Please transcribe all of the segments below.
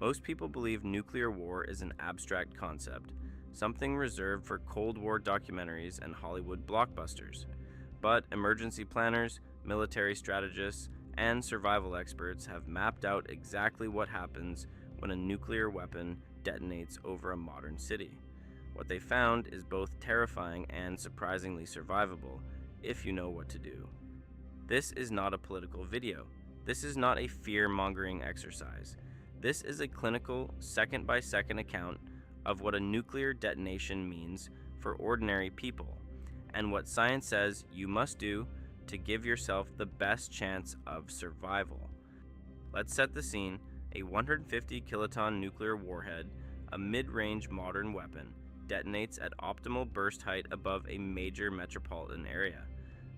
Most people believe nuclear war is an abstract concept, something reserved for Cold War documentaries and Hollywood blockbusters. But emergency planners, military strategists, and survival experts have mapped out exactly what happens when a nuclear weapon detonates over a modern city. What they found is both terrifying and surprisingly survivable, if you know what to do. This is not a political video. This is not a fear-mongering exercise. This is a clinical, second-by-second account of what a nuclear detonation means for ordinary people, and what science says you must do to give yourself the best chance of survival. Let's set the scene. A 150 kiloton nuclear warhead, a mid-range modern weapon, detonates at optimal burst height above a major metropolitan area.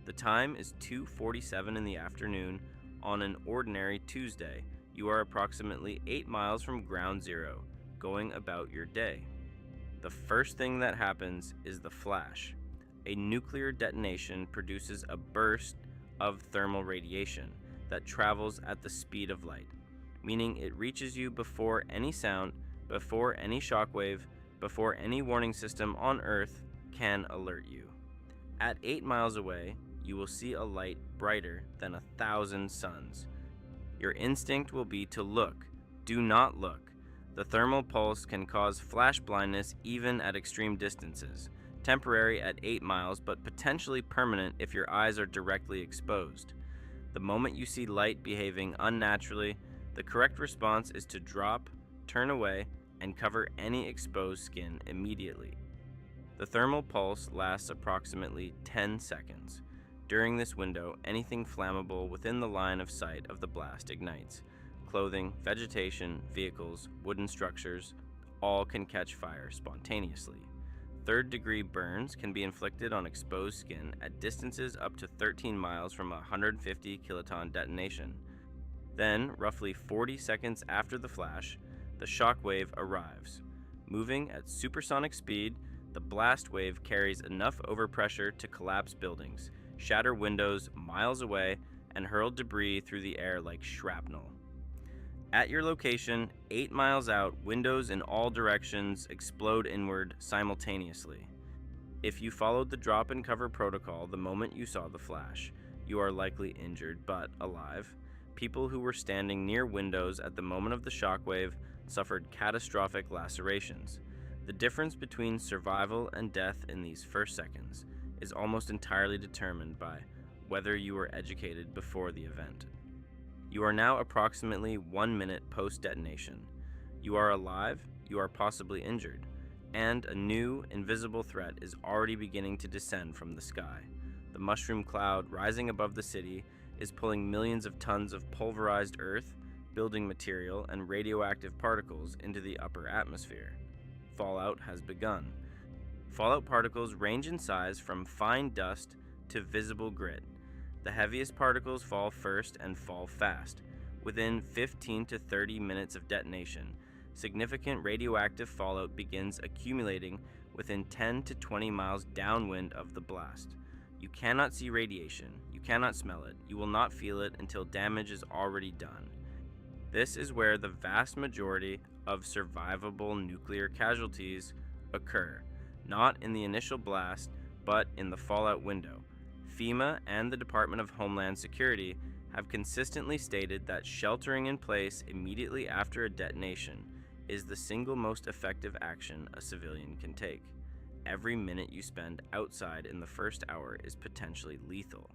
The time is 2:47 in the afternoon on an ordinary Tuesday. You are approximately 8 miles from ground zero, going about your day. The first thing that happens is the flash. A nuclear detonation produces a burst of thermal radiation that travels at the speed of light, meaning it reaches you before any sound, before any shockwave, before any warning system on Earth can alert you. At 8 miles away, you will see a light brighter than 1,000 suns. Your instinct will be to look. Do not look. The thermal pulse can cause flash blindness even at extreme distances, temporary at 8 miles but potentially permanent if your eyes are directly exposed. The moment you see light behaving unnaturally, the correct response is to drop, turn away, and cover any exposed skin immediately. The thermal pulse lasts approximately 10 seconds. During this window, anything flammable within the line of sight of the blast ignites. Clothing, vegetation, vehicles, wooden structures, all can catch fire spontaneously. Third-degree burns can be inflicted on exposed skin at distances up to 13 miles from a 150 kiloton detonation. Then, roughly 40 seconds after the flash, the shock wave arrives. Moving at supersonic speed, the blast wave carries enough overpressure to collapse buildings, shatter windows miles away, and hurl debris through the air like shrapnel. At your location, 8 miles out, windows in all directions explode inward simultaneously. If you followed the drop and cover protocol the moment you saw the flash, you are likely injured but alive. People who were standing near windows at the moment of the shockwave suffered catastrophic lacerations. The difference between survival and death in these first seconds is almost entirely determined by whether you were educated before the event. You are now approximately 1 minute post-detonation. You are alive, you are possibly injured, and a new, invisible threat is already beginning to descend from the sky. The mushroom cloud rising above the city is pulling millions of tons of pulverized earth, building material, and radioactive particles into the upper atmosphere. Fallout has begun. Fallout particles range in size from fine dust to visible grit. The heaviest particles fall first and fall fast. Within 15 to 30 minutes of detonation, significant radioactive fallout begins accumulating within 10 to 20 miles downwind of the blast. You cannot see radiation, you cannot smell it, you will not feel it until damage is already done. This is where the vast majority of survivable nuclear casualties occur, not in the initial blast, but in the fallout window. FEMA and the Department of Homeland Security have consistently stated that sheltering in place immediately after a detonation is the single most effective action a civilian can take. Every minute you spend outside in the first hour is potentially lethal.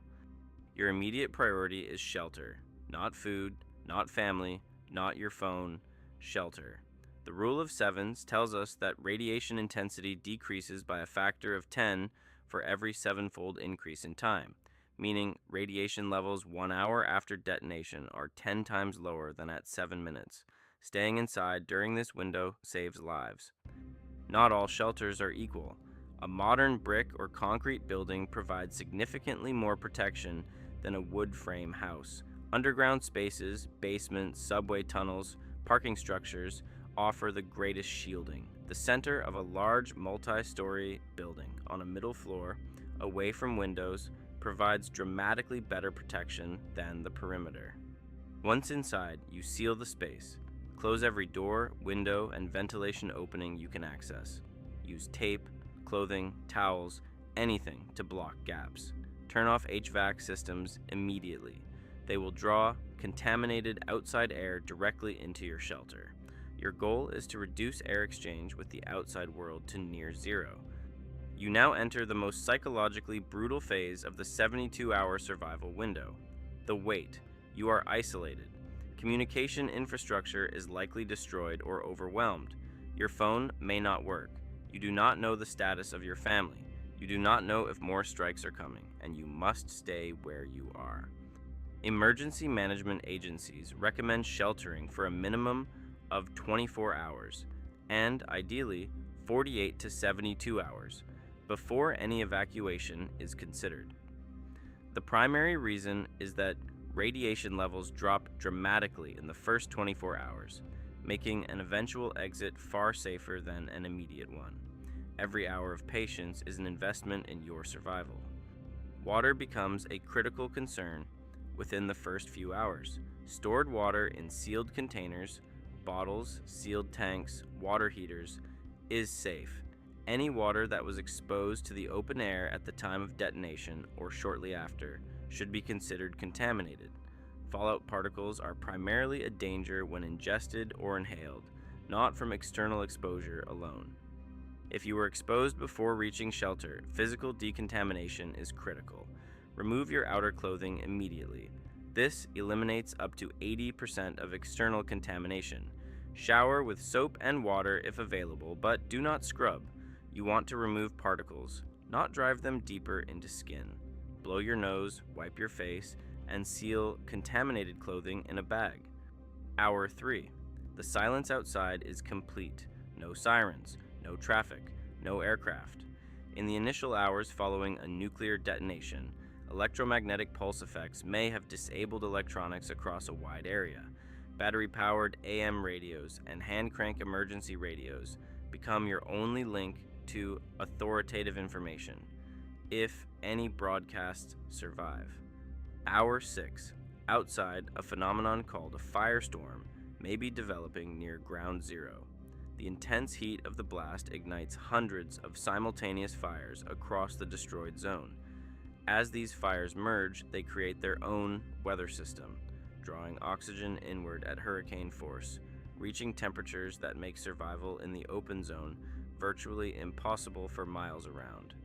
Your immediate priority is shelter, not food, not family, not your phone, shelter. The rule of sevens tells us that radiation intensity decreases by a factor of 10 for every 7-fold increase in time, meaning radiation levels 1 hour after detonation are 10 times lower than at 7 minutes. Staying inside during this window saves lives. Not all shelters are equal. A modern brick or concrete building provides significantly more protection than a wood frame house. Underground spaces, basements, subway tunnels, parking structures offer the greatest shielding. The center of a large multi-story building on a middle floor, away from windows, provides dramatically better protection than the perimeter. Once inside, you seal the space, Close every door, window, and ventilation opening you can access. Use tape, clothing, towels, anything to block gaps. Turn off HVAC systems immediately. They will draw contaminated outside air directly into your shelter. Your goal is to reduce air exchange with the outside world to near zero. You now enter the most psychologically brutal phase of the 72-hour survival window. The wait. You are isolated. Communication infrastructure is likely destroyed or overwhelmed. Your phone may not work. You do not know the status of your family. You do not know if more strikes are coming, and you must stay where you are. Emergency management agencies recommend sheltering for a minimum of 24 hours, and ideally 48 to 72 hours, before any evacuation is considered. The primary reason is that radiation levels drop dramatically in the first 24 hours, making an eventual exit far safer than an immediate one. Every hour of patience is an investment in your survival. Water becomes a critical concern within the first few hours. Stored water in sealed containers, bottles, sealed tanks, water heaters is safe. Any water that was exposed to the open air at the time of detonation or shortly after should be considered contaminated. Fallout particles are primarily a danger when ingested or inhaled, not from external exposure alone. If you were exposed before reaching shelter, physical decontamination is critical. Remove your outer clothing immediately. This eliminates up to 80% of external contamination. Shower with soap and water if available, but do not scrub. You want to remove particles, not drive them deeper into skin. Blow your nose, wipe your face, and seal contaminated clothing in a bag. Hour 3. The silence outside is complete. No sirens, no traffic, no aircraft. In the initial hours following a nuclear detonation, electromagnetic pulse effects may have disabled electronics across a wide area. Battery-powered AM radios and hand-crank emergency radios become your only link to authoritative information, if any broadcasts survive. Hour 6. Outside, a phenomenon called a firestorm may be developing near ground zero. The intense heat of the blast ignites hundreds of simultaneous fires across the destroyed zone. As these fires merge, they create their own weather system, drawing oxygen inward at hurricane force, reaching temperatures that make survival in the open zone virtually impossible for miles around.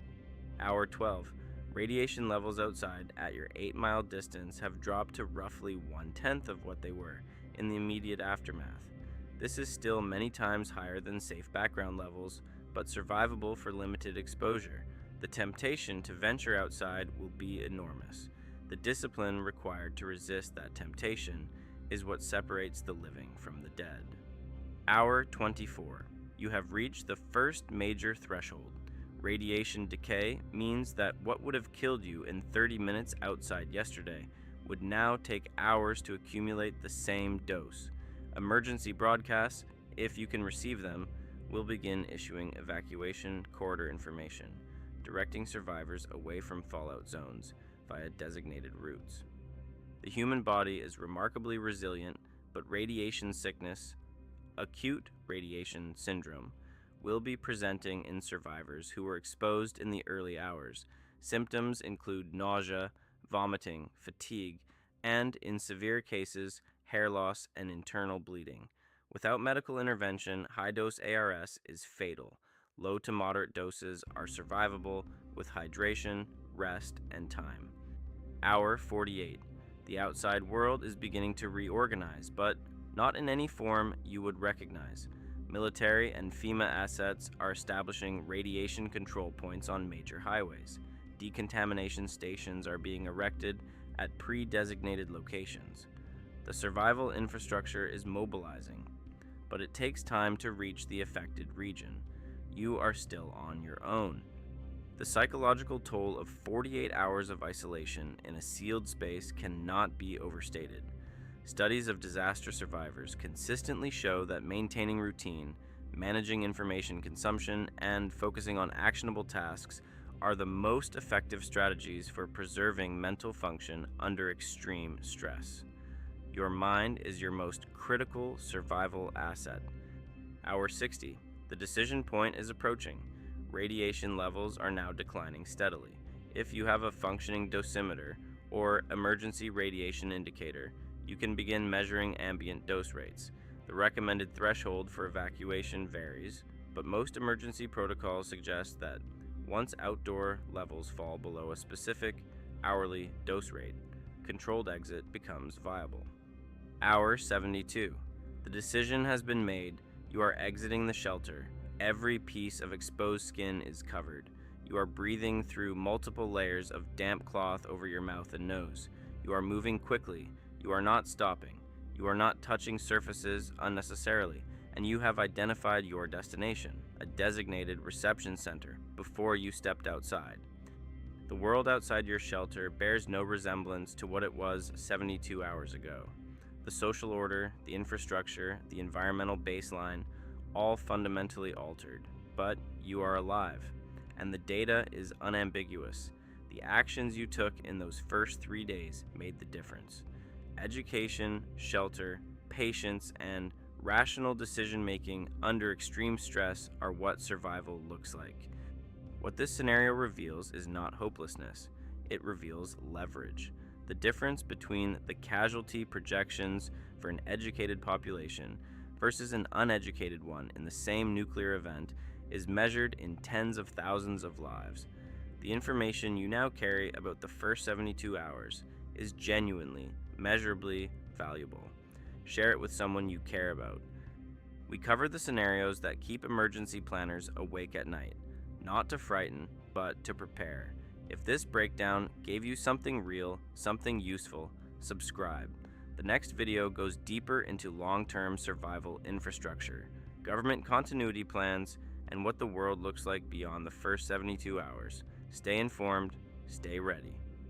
Hour 12. Radiation levels outside at your 8-mile distance have dropped to roughly 1/10 of what they were in the immediate aftermath. This is still many times higher than safe background levels, but survivable for limited exposure. The temptation to venture outside will be enormous. The discipline required to resist that temptation is what separates the living from the dead. Hour 24. You have reached the first major threshold. Radiation decay means that what would have killed you in 30 minutes outside yesterday would now take hours to accumulate the same dose. Emergency broadcasts, if you can receive them, will begin issuing evacuation corridor information, directing survivors away from fallout zones via designated routes. The human body is remarkably resilient, but radiation sickness, acute radiation syndrome, will be presenting in survivors who were exposed in the early hours. Symptoms include nausea, vomiting, fatigue, and, in severe cases, hair loss and internal bleeding. Without medical intervention, high-dose ARS is fatal. Low to moderate doses are survivable with hydration, rest, and time. Hour 48. The outside world is beginning to reorganize, but not in any form you would recognize. Military and FEMA assets are establishing radiation control points on major highways. Decontamination stations are being erected at pre-designated locations. The survival infrastructure is mobilizing, but it takes time to reach the affected region. You are still on your own. The psychological toll of 48 hours of isolation in a sealed space cannot be overstated. Studies of disaster survivors consistently show that maintaining routine, managing information consumption, and focusing on actionable tasks are the most effective strategies for preserving mental function under extreme stress. Your mind is your most critical survival asset. Hour 60. The decision point is approaching. Radiation levels are now declining steadily. If you have a functioning dosimeter or emergency radiation indicator, you can begin measuring ambient dose rates. The recommended threshold for evacuation varies, but most emergency protocols suggest that once outdoor levels fall below a specific hourly dose rate, controlled exit becomes viable. Hour 72. The decision has been made. You are exiting the shelter. Every piece of exposed skin is covered. You are breathing through multiple layers of damp cloth over your mouth and nose. You are moving quickly. You are not stopping. You are not touching surfaces unnecessarily, and you have identified your destination, a designated reception center, before you stepped outside. The world outside your shelter bears no resemblance to what it was 72 hours ago. The social order, the infrastructure, the environmental baseline, all fundamentally altered. But you are alive, and the data is unambiguous. The actions you took in those first 3 days made the difference. Education, shelter, patience, and rational decision-making under extreme stress are what survival looks like. What this scenario reveals is not hopelessness. It reveals leverage. The difference between the casualty projections for an educated population versus an uneducated one in the same nuclear event is measured in tens of thousands of lives. The information you now carry about the first 72 hours is genuinely, measurably valuable. Share it with someone you care about. We cover the scenarios that keep emergency planners awake at night, not to frighten, but to prepare. If this breakdown gave you something real, something useful, subscribe. The next video goes deeper into long-term survival infrastructure, government continuity plans, and what the world looks like beyond the first 72 hours. Stay informed, stay ready.